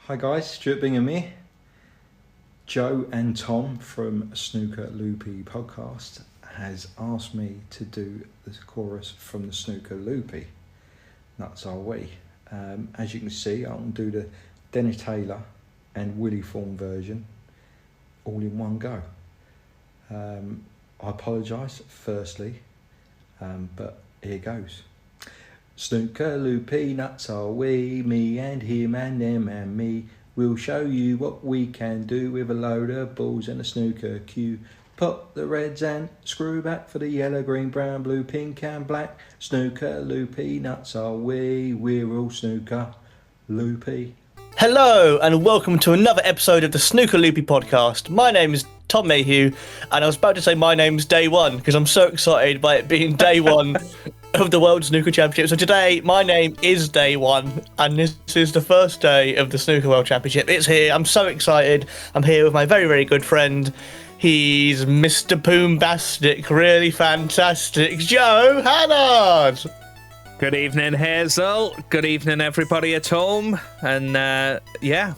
Hi guys, Stuart Bingham here. Joe and Tom from Snooker Loopy podcast has asked me to do the chorus from the Snooker Loopy. That's our we. As you can see, I can do the Dennis Taylor and Willie Thorne version all in one go. I apologise firstly, but here goes. Snooker Loopy, nuts are we, me and him and them and me. We'll show you what we can do with a load of balls and a snooker cue. Put the reds and screw back for the yellow, green, brown, blue, pink and black. Snooker Loopy, nuts are we, we're all Snooker Loopy. Hello and welcome to another episode of the Snooker Loopy podcast. My name is Tom Mayhew and I was about to say my name's Day One because I'm so excited by it being Day One of the World Snooker Championship. So today my name is Day One and this is the first day of the Snooker World Championship. It's here. I'm so excited. I'm here with my very, very good friend. He's Mr. Boombastic, really fantastic, Joe Hannard. Good evening, Hazel. Good evening, everybody at home. And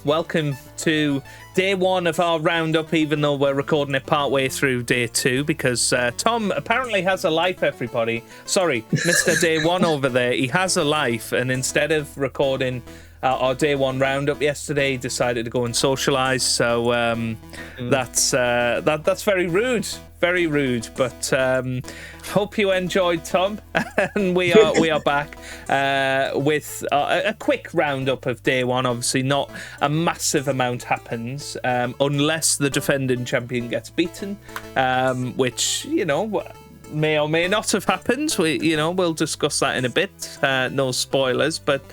welcome to day one of our roundup, even though we're recording it partway through day two, because Tom apparently has a life, everybody. Sorry, Mr. Day One over there, he has a life, and instead of recording our day one roundup yesterday, he decided to go and socialise. So that's very rude. Very rude, but hope you enjoyed, Tom. And we are back with a quick roundup of day one. Obviously, not a massive amount happens unless the defending champion gets beaten, which may or may not have happened. We'll discuss that in a bit. No spoilers, but.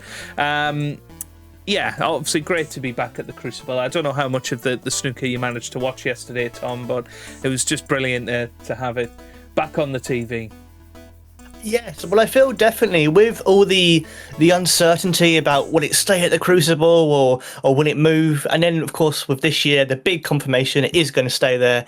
Yeah, obviously great to be back at the Crucible. I don't know how much of the snooker you managed to watch yesterday, Tom, but it was just brilliant to have it back on the TV. Yes, well, I feel definitely with all the uncertainty about will it stay at the Crucible or will it move, and then of course with this year the big confirmation it is going to stay there.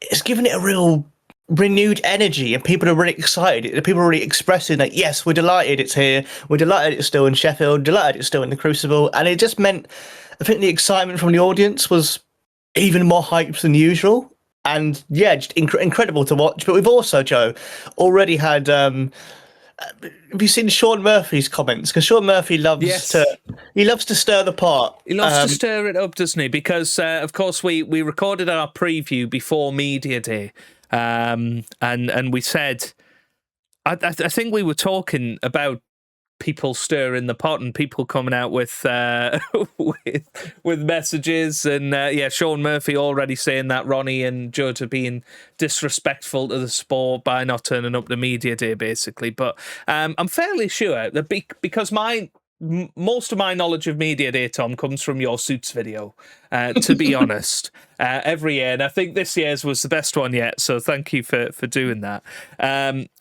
It's given it a real renewed energy and people are really excited. People are really expressing that yes, we're delighted it's here, we're delighted it's still in Sheffield, delighted it's still in the Crucible, and it just meant I think the excitement from the audience was even more hyped than usual, and yeah, just incredible to watch. But we've also, Joe, already had have you seen Sean Murphy's comments? Because Sean Murphy loves to stir the pot. He loves to stir it up, doesn't he? Because of course we recorded our preview before Media Day. And we said, I think we were talking about people stirring the pot and people coming out with with messages, and Sean Murphy already saying that Ronnie and Judd are being disrespectful to the sport by not turning up to Media Day, basically. But I'm fairly sure that because most of my knowledge of Media Day, Tom, comes from your Suits video, to be honest, every year. And I think this year's was the best one yet, so thank you for doing that.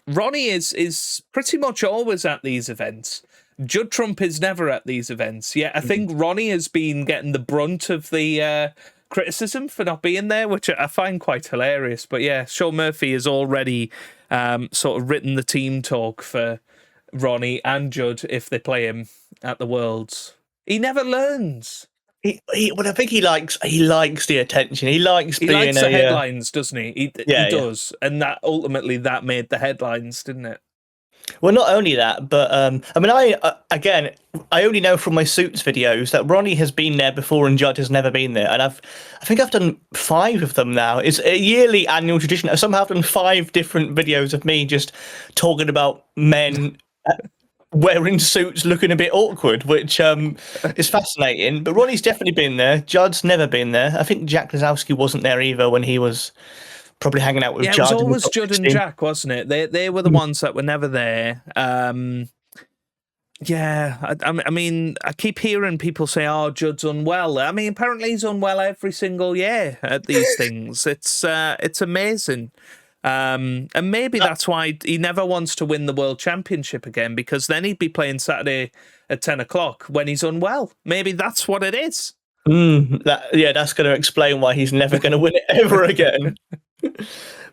Ronnie is pretty much always at these events. Judd Trump is never at these events. Yeah, I think Ronnie has been getting the brunt of the criticism for not being there, which I find quite hilarious. But yeah, Sean Murphy has already sort of written the team talk for Ronnie and Judd if they play him at the Worlds. He never learns. Well, I think he likes the attention. He likes the headlines, doesn't he? He does, and that ultimately that made the headlines, didn't it? Well, not only that, but I only know from my Suits videos that Ronnie has been there before and Judd has never been there, and I think I've done 5 of them now. It's a yearly annual tradition. Somehow I've done 5 different videos of me just talking about men wearing suits looking a bit awkward, which is fascinating. But Ronnie's definitely been there. Judd's never been there. I think Jack Lazowski wasn't there either when he was probably hanging out with Judd. Yeah, it was always Judd and Jack, wasn't it? They were the ones that were never there. I mean, I keep hearing people say, "Oh, Judd's unwell." I mean, apparently he's unwell every single year at these things. It's amazing. And maybe that's why he never wants to win the World Championship again, because then he'd be playing Saturday at 10 o'clock when he's unwell. Maybe that's what it is. That's going to explain why he's never going to win it ever again.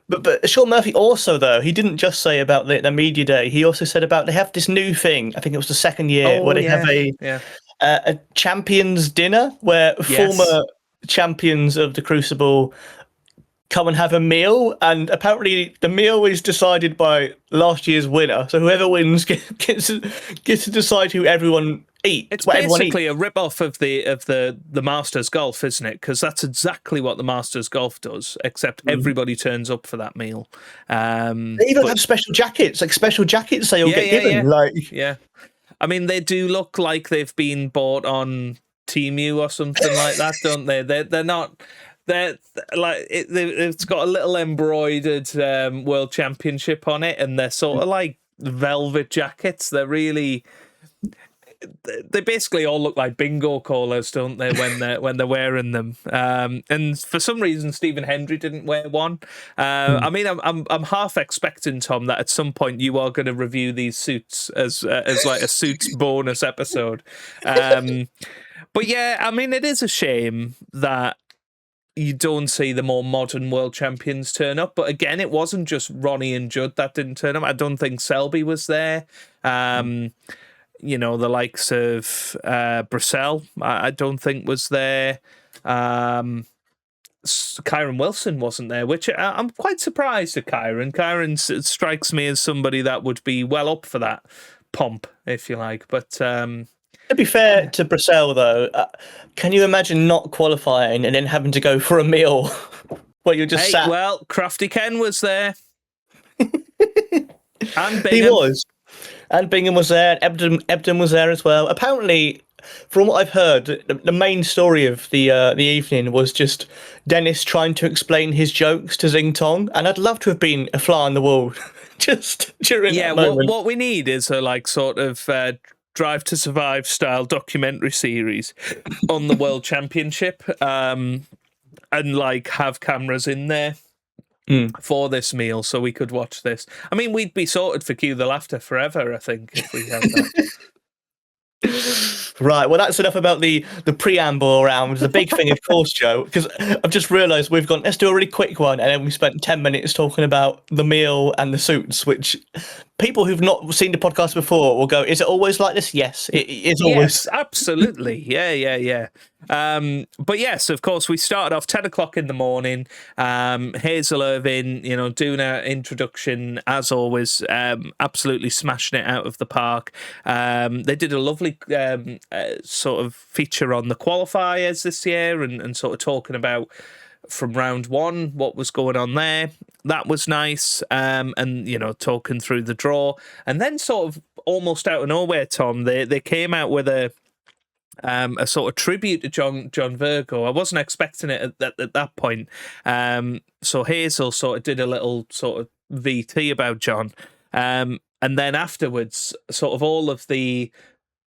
But Sean Murphy also, though, he didn't just say about the Media Day. He also said about they have this new thing. I think it was the second year where they have a champions dinner where Yes. former champions of the Crucible come and have a meal, and apparently the meal is decided by last year's winner. So whoever wins gets to decide who everyone eats. It's what everyone basically eats. a rip-off of the Masters Golf, isn't it? Because that's exactly what the Masters Golf does, except everybody turns up for that meal. They even have special jackets, like special jackets they all get given. Yeah. Like, yeah. I mean, they do look like they've been bought on Temu or something like that, don't they? They're not. They're like it's got a little embroidered World Championship on it, and they're sort of like velvet jackets. They're really. They basically all look like bingo callers, don't they? When they're wearing them, and for some reason Stephen Hendry didn't wear one. I mean, I'm half expecting, Tom, that at some point you are going to review these suits as like a suits bonus episode. But yeah, I mean, it is a shame that you don't see the more modern world champions turn up. But again, it wasn't just Ronnie and Judd that didn't turn up. I don't think Selby was there. You know, the likes of Brissell, I don't think was there. Kyron Wilson wasn't there, which I'm quite surprised at Kyron. Kyron strikes me as somebody that would be well up for that pomp, if you like. But to be fair to Brissell, though, can you imagine not qualifying and then having to go for a meal where you're just sat? Well, Crafty Ken was there. And Bingham. He was. And Bingham was there, and Ebden was there as well. Apparently, from what I've heard, the main story of the evening was just Dennis trying to explain his jokes to Xintong, and I'd love to have been a fly on the wall just during that moment. What we need is a like sort of Drive to Survive style documentary series on the World Championship, and like have cameras in there. For this meal, so we could watch this. I mean, we'd be sorted for Cue the Laughter forever, I think, if we had that. Right, well, that's enough about the preamble around the big thing, of course, Joe, because I've just realised we've gone, let's do a really quick one, and then we spent 10 minutes talking about the meal and the suits, which people who've not seen the podcast before will go, is it always like this? Yes, it is always. Yes, absolutely. Yeah. But yes, of course, we started off 10 o'clock in the morning. Hazel Irvine, doing her introduction, as always, absolutely smashing it out of the park. They did a lovely sort of feature on the qualifiers this year and sort of talking about from round one what was going on there. That was nice. And talking through the draw, and then sort of almost out of nowhere, Tom, they came out with a sort of tribute to John Virgo. I wasn't expecting it at that point. So Hazel sort of did a little sort of VT about John, and then afterwards, sort of all of the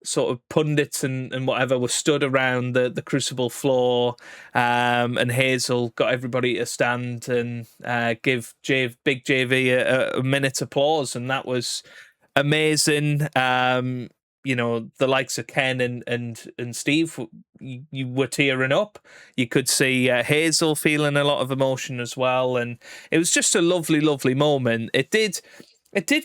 sort of pundits and whatever were stood around the Crucible floor, and Hazel got everybody to stand and give Big JV a minute's applause, and that was amazing. The likes of Ken and Steve, you were tearing up. You could see Hazel feeling a lot of emotion as well, and it was just a lovely, lovely moment. It did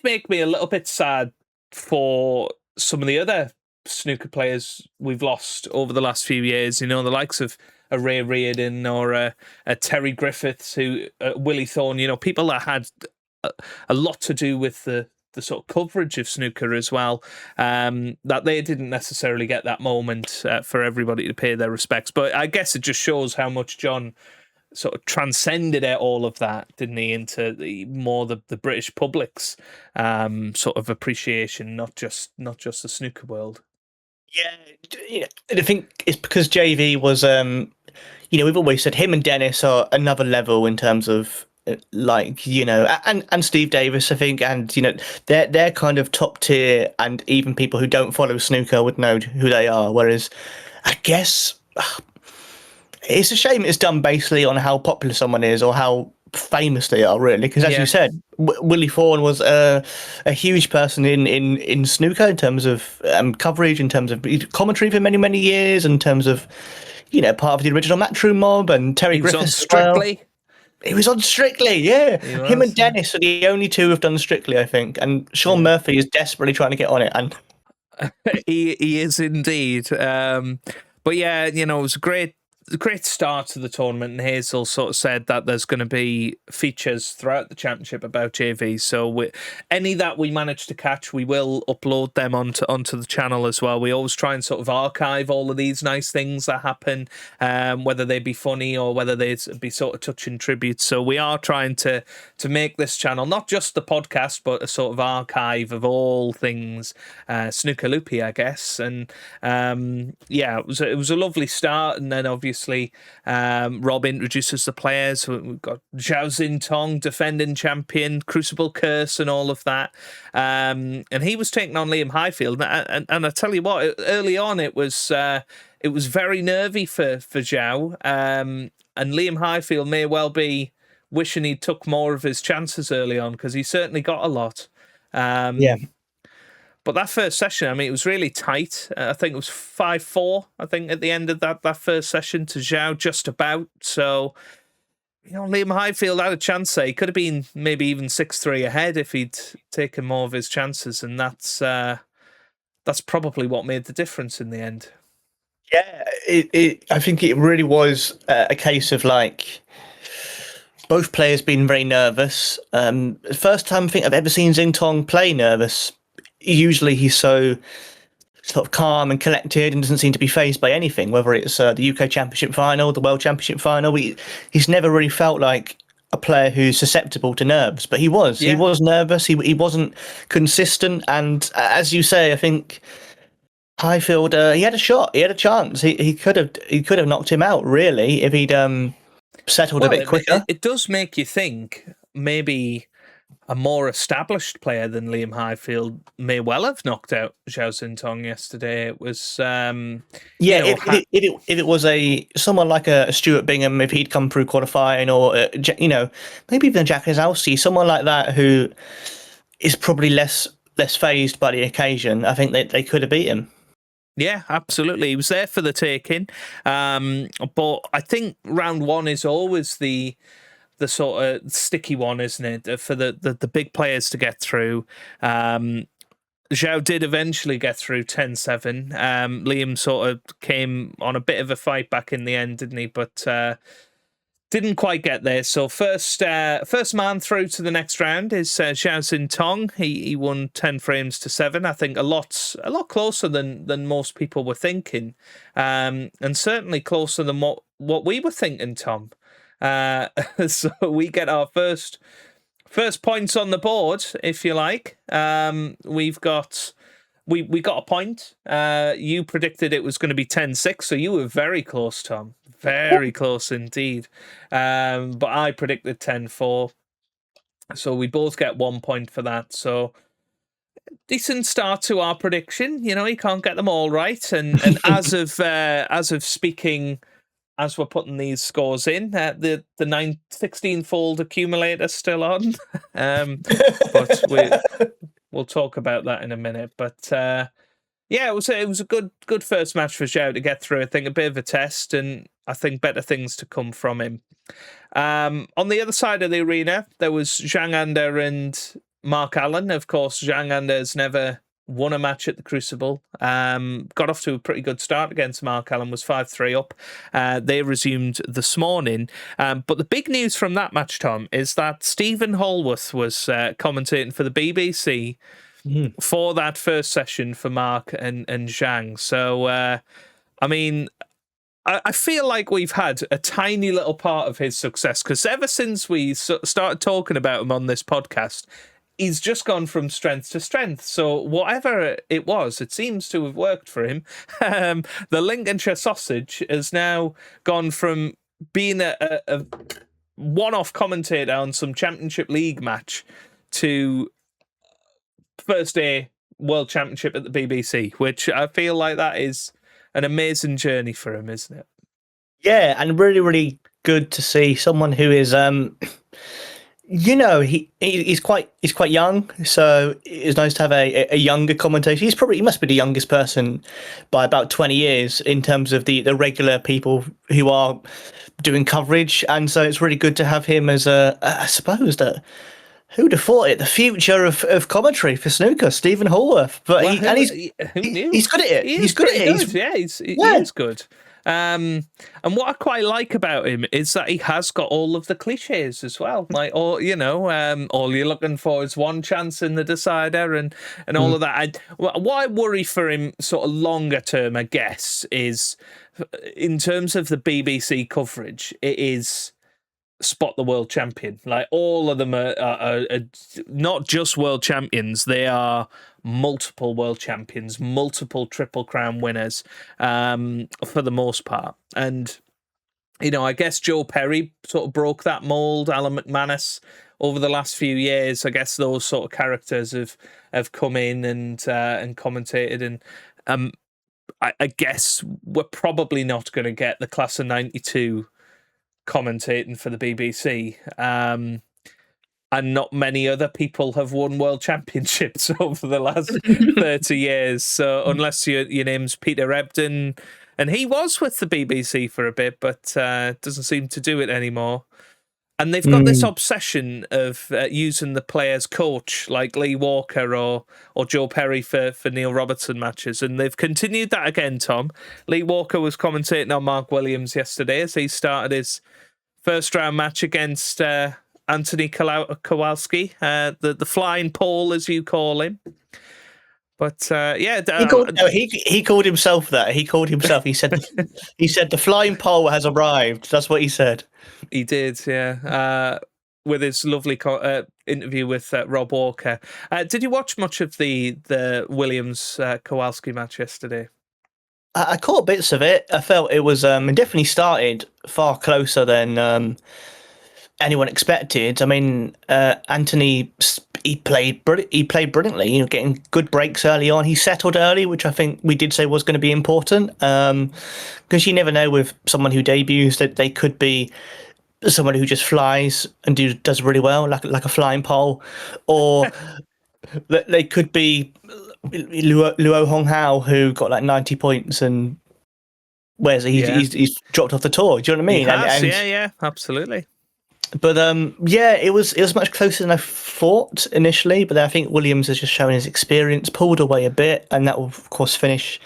make me a little bit sad for some of the other snooker players we've lost over the last few years. The likes of a Ray Reardon or a Terry Griffiths, Willie Thorne. People that had a lot to do with the sort of coverage of snooker as well, that they didn't necessarily get that moment for everybody to pay their respects. But I guess it just shows how much John sort of transcended all of that, didn't he, into the British public's sort of appreciation, not just the snooker world. Yeah, I think it's because JV was, we've always said him and Dennis are another level in terms of and Steve Davis, I think, and they're kind of top tier, and even people who don't follow snooker would know who they are. Whereas, I guess it's a shame it's done basically on how popular someone is or how famous they are, really. Because as you said, Willie Thorne was a huge person in snooker in terms of coverage, in terms of commentary for many, many years, in terms of part of the original Matchroom mob, and Terry Griffiths. Strictly. He was on Strictly, yeah. Him and Dennis are the only two who've done Strictly, I think. And Sean Murphy is desperately trying to get on it. And He is indeed. But yeah, it was a great start to the tournament, and Hazel sort of said that there's going to be features throughout the championship about JV. So any that we manage to catch, we will upload them onto the channel as well. We always try and sort of archive all of these nice things that happen, whether they be funny or whether they be sort of touching tributes. So we are trying to make this channel not just the podcast, but a sort of archive of all things Snooker Loopy, I guess. And yeah, it was a lovely start, and then obviously Rob introduces the players. We've got Zhao Xintong, defending champion, Crucible Curse, and all of that. And he was taking on Liam Highfield. And I tell you what, early on it was very nervy for Zhao. And Liam Highfield may well be wishing he took more of his chances early on, because he certainly got a lot. Yeah. But that first session, I mean, it was really tight. I think it was 5-4, I think, at the end of that first session to Xiao, just about. So, Liam Highfield had a chance there. He could have been maybe even 6-3 ahead if he'd taken more of his chances. And that's probably what made the difference in the end. Yeah, I think it really was a case of both players being very nervous. First time I think I've ever seen Xintong play nervous. Usually he's so sort of calm and collected and doesn't seem to be fazed by anything, whether it's the UK Championship final, the World Championship final. He's never really felt like a player who's susceptible to nerves, but he was. Yeah. He was nervous. He wasn't consistent, and as you say, I think Highfield he had a shot. He had a chance. He could have knocked him out really if he'd settled a bit quicker. It does make you think maybe a more established player than Liam Highfield may well have knocked out Zhao Xintong yesterday. It was if it was someone like a Stuart Bingham, if he'd come through qualifying, or maybe even Jack Kozlowski, someone like that who is probably less fazed by the occasion, I think they could have beat him. Yeah, absolutely. He was there for the taking. But I think round one is always the sort of sticky one, isn't it, for the big players to get through. Zhao did eventually get through 10-7. Liam sort of came on a bit of a fight back in the end, didn't he? But didn't quite get there. So first man through to the next round is Zhao Xintong. He won 10 frames to 7. I think a lot closer than most people were thinking, and certainly closer than what we were thinking, Tom. So we get our first points on the board, if you like. We got a point. You predicted it was going to be 10-6, so you were very close, Tom. Very close indeed. But I predicted 10-4, so we both get 1 point for that. So decent start to our prediction. You can't get them all right, and as of speaking, as we're putting these scores in, the 16-fold accumulator still on. But we'll talk about that in a minute. But yeah, it was a good first match for Xiao to get through. I think a bit of a test, and I think better things to come from him. On the other side of the arena, there was Zhang Anda and Mark Allen. Of course, Zhang Anda has never won a match at the Crucible. Got off to a pretty good start against Mark Allen, was 5-3 up. They resumed this morning. But the big news from that match, Tom, is that Stephen Hallworth was commentating for the BBC for that first session for Mark and Zhang. So, I mean, I feel like we've had a tiny little part of his success, because ever since we started talking about him on this podcast, he's just gone from strength to strength. So whatever it was, it seems to have worked for him. The Lincolnshire sausage has now gone from being a one-off commentator on some Championship League match to first day World Championship at the BBC, which I feel like that is an amazing journey for him, isn't it? Yeah, and really, really good to see someone who is he's quite young, so it's nice to have a younger commentator. He must be the youngest person by about 20 years in terms of the regular people who are doing coverage, and so it's really good to have him as I suppose Who'd have thought it? The future of commentary for snooker, Stephen Hallworth. But Well, who knew? he's good at it. He's good at it. Good. Yeah, he is good. And what I quite like about him is that he has got all of the cliches as well. Like, all you're looking for is one chance in the decider, and all of that. What I worry for him, sort of longer term, I guess, is in terms of the BBC coverage. It is spot the world champion. Like, all of them are not just world champions, they are multiple world champions, multiple Triple Crown winners, for the most part. And I guess Joe Perry sort of broke that mold. Alan McManus over the last few years, I guess those sort of characters have come in and commentated, and I guess we're probably not going to get the class of '92 commentating for the BBC. And not many other people have won world championships over the last 30 years. So unless your name's Peter Ebdon, and he was with the BBC for a bit, but doesn't seem to do it anymore. And they've got this obsession of using the player's coach, like Lee Walker or Joe Perry for Neil Robertson matches. And they've continued that again, Tom. Lee Walker was commentating on Mark Williams yesterday as he started his first round match against Anthony Kowalski, the flying Paul, as you call him. But he called himself that. He called himself. He said the flying pole has arrived. That's what he said. He did, yeah. With his lovely interview with Rob Walker. Did you watch much of the Williams Kowalski match yesterday? I caught bits of it. I felt it was it definitely started far closer than anyone expected. I mean, Anthony, he played brilliantly. Getting good breaks early on. He settled early, which I think we did say was going to be important. Because you never know with someone who debuts that they could be someone who just flies and does really well, like a flying pole, or they could be Luo Honghao, who got like 90 points and he's dropped off the tour. Do you know what I mean? He has, yeah, absolutely. But it was much closer than I thought initially. But I think Williams has just shown his experience, pulled away a bit, and that will of course finish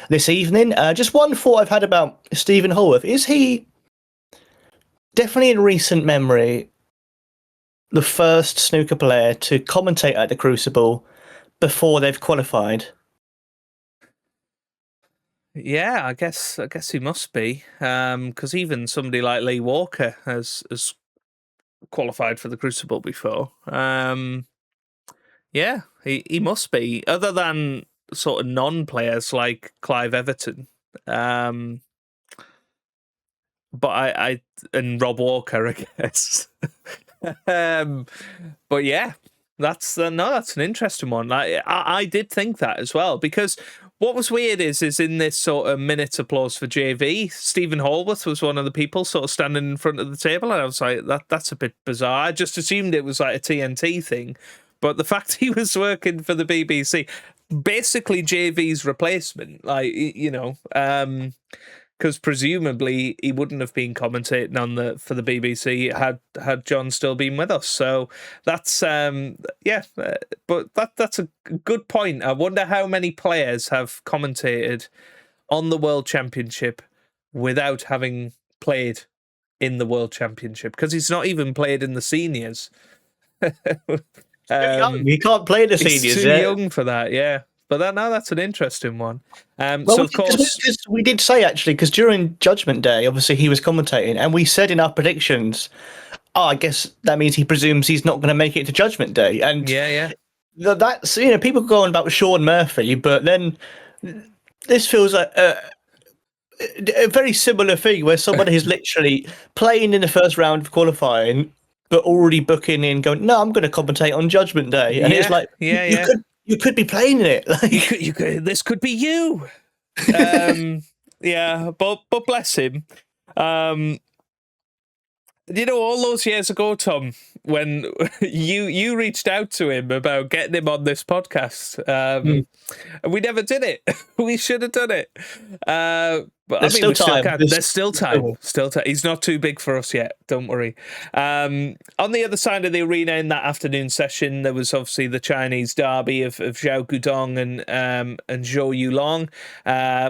this evening. Just one thought I've had about Stephen Hallworth: is he definitely in recent memory the first snooker player to commentate at the Crucible before they've qualified? Yeah, I guess he must be, because even somebody like Lee Walker has qualified for the Crucible before. Yeah, he must be. Other than sort of non-players like Clive Everton, but I and Rob Walker, I guess. But yeah, that's an interesting one. I did think that as well, because what was weird is in this sort of minute applause for JV, Stephen Hallworth was one of the people sort of standing in front of the table, and I was like, that's a bit bizarre. I just assumed it was like a TNT thing, but the fact he was working for the BBC, basically JV's replacement, because presumably he wouldn't have been commentating for the BBC had John still been with us. So that's but that's a good point. I wonder how many players have commentated on the World Championship without having played in the World Championship, because he's not even played in the seniors. He can't play the seniors. He's too young for that, yeah. But that's an interesting one. So of course, we did say actually, because during Judgment Day, obviously he was commentating, and we said in our predictions, I guess that means he presumes he's not going to make it to Judgment Day. And that's people go on about Sean Murphy, but then this feels like a very similar thing where someone is literally playing in the first round of qualifying, but already booking in, going, no, I'm going to commentate on Judgment Day, and it's like, you could be playing in it. Like, you could, this could be you. Yeah, but bless him. All those years ago, Tom, when you reached out to him about getting him on this podcast, and we never did it. We should have done it. But There's I mean, still we time. There's still time. Still time. He's not too big for us yet. Don't worry. On the other side of the arena in that afternoon session, there was obviously the Chinese derby of Zhao Guodong and Zhou Yulong.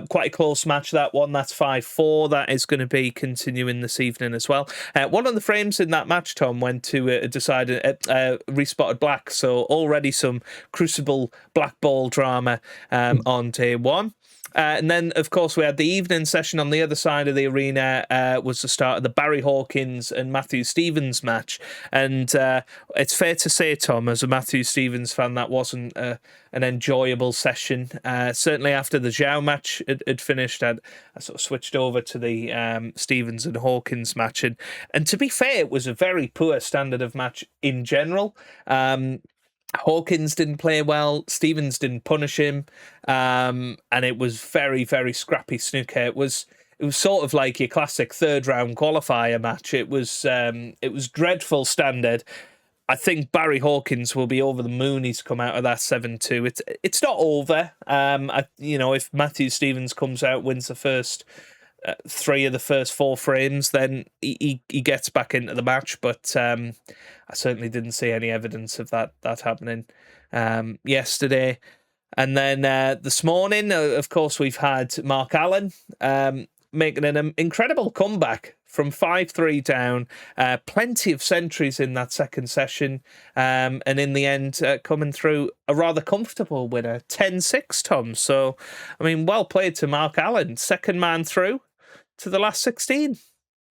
Quite a close match, that one. That's 5-4. That is going to be continuing this evening as well. One of the frames in that match, Tom, went to a decided respotted black. So already some Crucible black ball drama on day one. And then, of course, we had the evening session on the other side of the arena. Was the start of the Barry Hawkins and Matthew Stevens match. And it's fair to say, Tom, as a Matthew Stevens fan, that wasn't an enjoyable session. Certainly after the Xiao match had finished, I sort of switched over to the Stevens and Hawkins match. And to be fair, it was a very poor standard of match in general. Hawkins didn't play well. Stevens didn't punish him, and it was very, very scrappy snooker. It was sort of like your classic third round qualifier match. It was dreadful standard. I think Barry Hawkins will be over the moon. He's come out of that 7-2. It's not over. If Matthew Stevens comes out, wins the first 3 of the first 4 frames, then he gets back into the match. But I certainly didn't see any evidence of that happening yesterday. And then this morning, of course, we've had Mark Allen making an incredible comeback from 5-3 down. Plenty of centuries in that second session. And in the end, coming through a rather comfortable winner, 10-6, Tom. So, I mean, well played to Mark Allen. Second man through to the last 16.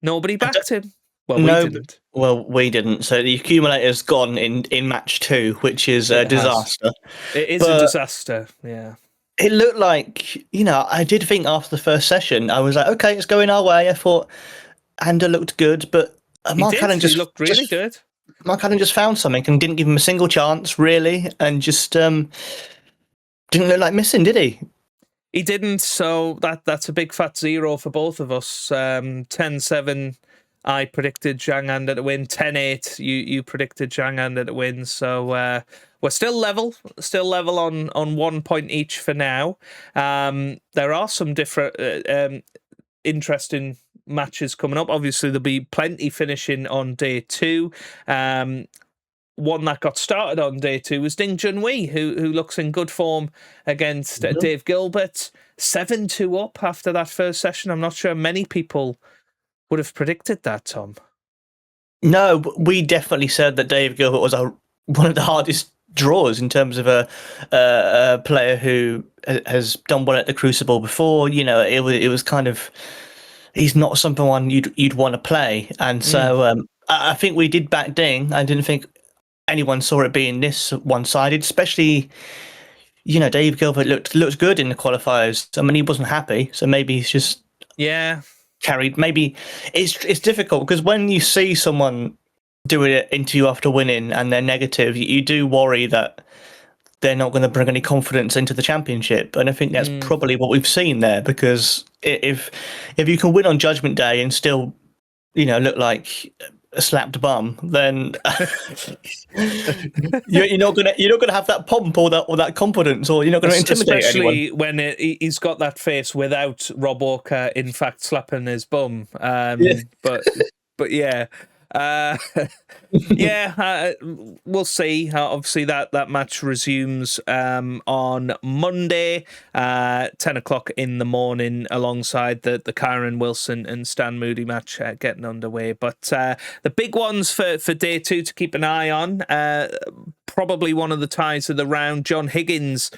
Nobody backed him. Well, we didn't. Well, we didn't. So the accumulator's gone in match 2, which is a disaster. It is a disaster, yeah. It looked like, I did think after the first session, I was like, okay, it's going our way. I thought Ander looked good, but Mark Allen just looked really good. Mark Allen just found something and didn't give him a single chance, really, and just didn't look like missing, did he? He didn't, so that's a big fat 0 for both of us. 10-7, I predicted Zhang Ander to win. 10-8, you predicted Zhang Ander to win. So we're still level on 1 point each for now. There are some different interesting matches coming up. Obviously, there'll be plenty finishing on day 2. One that got started on day 2 was Ding Junhui, who looks in good form against Dave Gilbert. 7-2 up after that first session. I'm not sure many people would have predicted that, Tom. No, we definitely said that Dave Gilbert was one of the hardest draws in terms of a player who has done well at the Crucible before. It was kind of, he's not someone you'd want to play, and so I think we did back Ding. I didn't think anyone saw it being this one-sided, especially, Dave Gilbert looked good in the qualifiers. I mean, he wasn't happy, so maybe he's just carried. Maybe it's difficult because when you see someone doing it interview after winning and they're negative, you do worry that they're not going to bring any confidence into the championship. And I think that's probably what we've seen there, because if you can win on Judgment Day and still, look like a slapped bum, then you're not gonna have that pomp or that confidence, or you're not going to intimidate especially anyone. when he's got that face without Rob Walker in fact slapping his bum. But yeah. We'll see. Obviously, that match resumes on Monday, 10 o'clock in the morning, alongside the Kyron Wilson and Stan Moody match getting underway. But the big ones for day 2 to keep an eye on, probably one of the ties of the round, John Higgins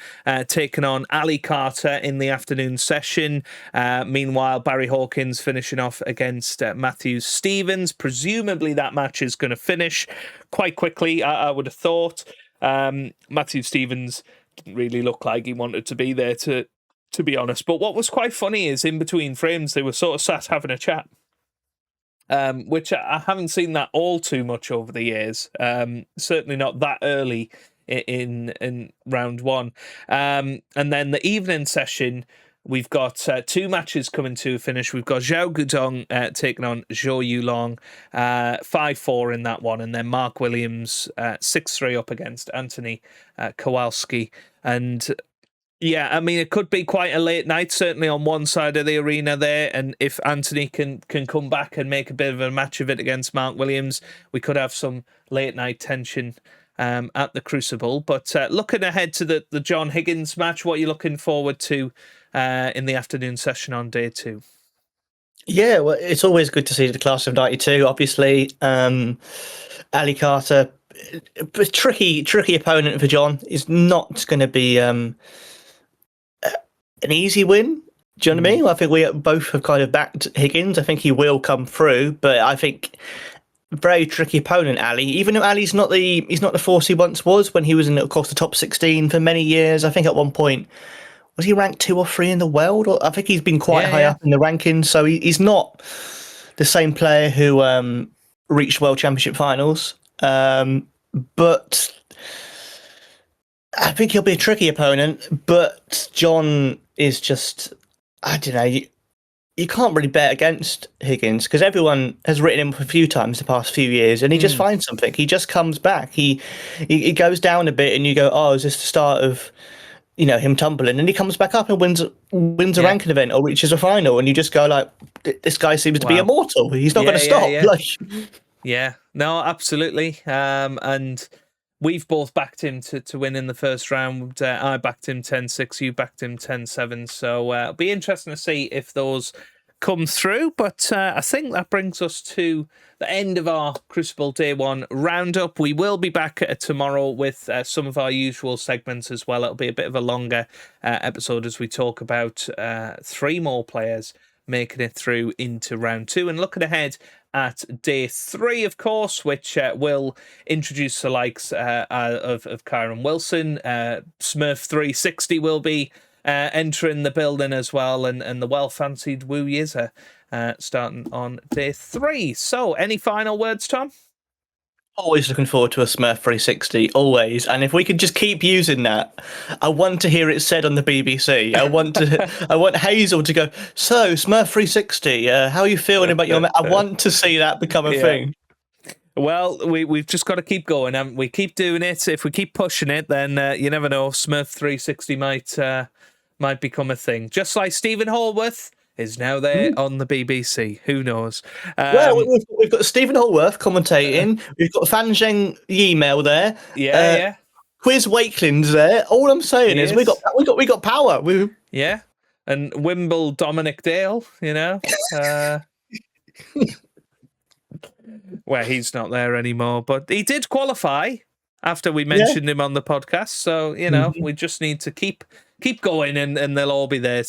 taking on Ali Carter in the afternoon session. Meanwhile, Barry Hawkins finishing off against Matthew Stevens. Presumably that match is going to finish quite quickly, I would have thought. Matthew Stevens didn't really look like he wanted to be there, to be honest. But what was quite funny is in between frames, they were sort of sat having a chat, which I haven't seen that all too much over the years. Certainly not that early in round 1. And then the evening session we've got 2 matches coming to a finish. We've got Zhao Guodong taking on Zhou Yulong, 5-4 in that one. And then Mark Williams, 6-3 up against Anthony Kowalski. And yeah, I mean, it could be quite a late night, certainly on one side of the arena there. And if Anthony can come back and make a bit of a match of it against Mark Williams, we could have some late night tension at the Crucible. But looking ahead to the John Higgins match, what are you looking forward to in the afternoon session on day 2? Yeah, well, it's always good to see the class of '92. Obviously, Ali Carter, a tricky opponent for John. Is not going to be an easy win. Do you know what I mean? I think we both have kind of backed Higgins. I think he will come through, but I think very tricky opponent, Ali. Even though Ali's not the force he once was when he was in, of course, the top 16 for many years. I think at one point, was he ranked 2 or 3 in the world? Or I think he's been quite high up in the rankings. So he's not the same player who reached World Championship finals. But I think he'll be a tricky opponent. But John is just, I don't know, you can't really bet against Higgins because everyone has written him a few times the past few years and he just finds something. He just comes back. He goes down a bit and you go, oh, is this the start of, him tumbling? And he comes back up and wins a ranking event or reaches a final and you just go like, this guy seems to be immortal. He's not going to stop. Yeah, no, absolutely. And we've both backed him to win in the first round. I backed him 10-6, you backed him 10-7. So it'll be interesting to see if those come through. But I think that brings us to the end of our Crucible Day 1 roundup. We will be back tomorrow with some of our usual segments as well. It'll be a bit of a longer episode as we talk about 3 more players making it through into round 2 and looking ahead at day 3, of course, which will introduce the likes of Kyron Wilson. Smurf 360 will be entering the building as well, and the well-fancied Wu Yiza starting on day 3. So, any final words, Tom? Always looking forward to a Smurf 360, always. And if we could just keep using that, I want to hear it said on the BBC. I want Hazel to go, so Smurf 360, how are you feeling about your... I want to see that become a thing. Well, we've just got to keep going, and we keep doing it. If we keep pushing it, then you never know, Smurf 360 might become a thing. Just like Stephen Hallworth is now there on the BBC. Who knows? Well, we've got Stephen Hallworth commentating. We've got Fan Zheng Yimou there. Yeah. Quiz Wakelin's there. All I'm saying is we got power. Yeah, and Wimble Dominic Dale. Well, he's not there anymore, but he did qualify after we mentioned him on the podcast. So we just need to keep going, and they'll all be there.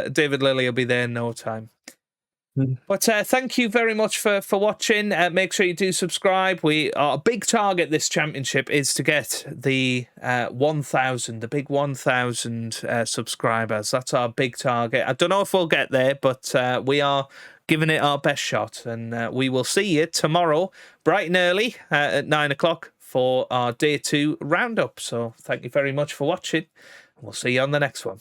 David Lilly will be there in no time. But thank you very much for watching. Make sure you do subscribe. Our big target this championship is to get the 1,000, the big 1,000 subscribers. That's our big target. I don't know if we'll get there, but we are giving it our best shot. And we will see you tomorrow, bright and early at 9 o'clock for our day 2 roundup. So thank you very much for watching. We'll see you on the next one.